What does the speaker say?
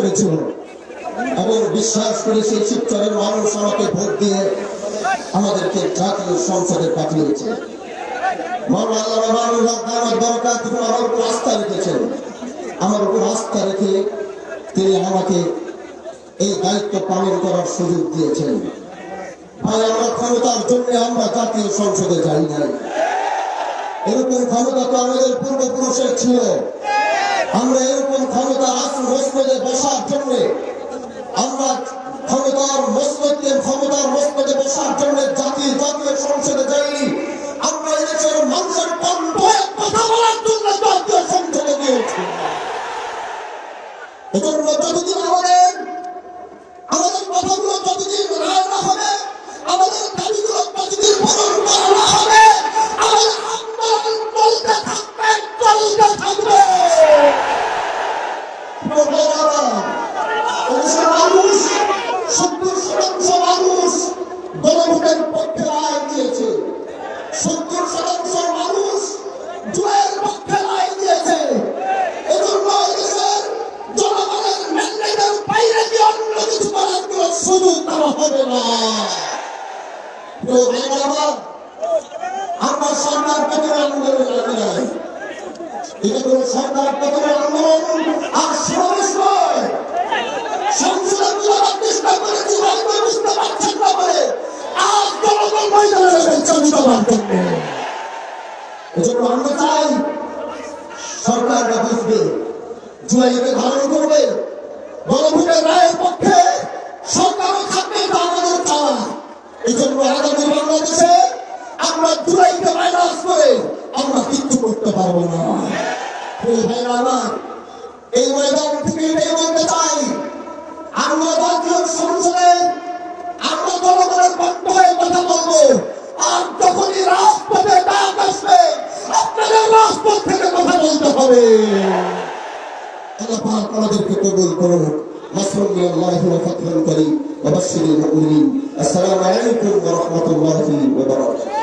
করেছিল এবং বিশ্বাস করে সেই শিবচরের মানুষ আমাকে ভোট দিয়ে আমাদেরকে জাতীয় সংসদে পাঠিয়েছে। আমার উপর আস্থা রেখেছেন, আমার উপর আস্থা রেখে তিনি আমাকে এই দায়িত্ব পালন করার সুযোগ দিয়েছেন। ভাই, আমরা ক্ষমতার জন্য আমরা জাতীয় সংসদে যাই নাই। এরকম ক্ষমতা তো আমাদের পূর্বপুরুষের ছিল। আমরা এরকম ক্ষমতা আসন মসনদে বসার জন্য, আমরা ক্ষমতার মসনদে বসার জন্য জাতীয় সংসদে যাইনি। আমরা এদেশের মানুষের কণ্ঠ কথা বলার জন্য জাতীয় সংসদে গিয়েছি। এজন্য যতদিন আমাদের কথাগুলো যতদিন রায় না হবে, আমাদের দাবিগুলো যতদিন পূরণ করা না হবে, আমাদের আন্দোলন চলতে থাকবে। 70% মানুষ গণভোটের পক্ষে রায় দিয়েছে, 70% মানুষ জুয়ের পক্ষে রায় দিয়েছে। এজন্য এদেশের জনগণের ম্যান্ডেটের বাইরে কি অন্য কিছু করার কোনো সুযোগ দেওয়া হবে না। আমরা সরকার পতনের আন্দোলনে লাগি নাই। এটা কোনো সরকার পতনের আন্দোলন আর সমাবেশ নয়। সংসদে চেষ্টা করেছি, হয়তো বুঝতে পারছেন না বলে আজ জনগণ ময়দানে নেমেছে দেওয়ার জন্য। এজন্য আমরা চাই সরকারটা বুঝবে, জুলাইকে ধারণ করবে, গণভোটের রায়ের পক্ষে সরকারও থাকবে, এটা আমাদের চাওয়া। এই জন্য আগামী বাংলাদেশে আমরা জুলাইকে মাইনাস করে আমরা কিচ্ছু করতে পারবো না। আমার এই ময়দান থেকে এটাই বলতে চাই, আমরা জাতীয় সংসদে আমরা জনগণের পক্ষ হয়ে কথা বলবো। আর যখনই রাজপথে ডাক আসবে, আপনাদের রাজপথ থেকে কথা বলতে হবে। আল্লাহ পাক আমাদেরকে কবুল করুন। নাসরুল্লাহি ওয়া ফাতহুল করিম ওয়া বাশশিরিল মুমিনিন। আসসালামু আলাইকুম ওয়া রাহমাতুল্লাহি ওয়া বারাকাতুহু।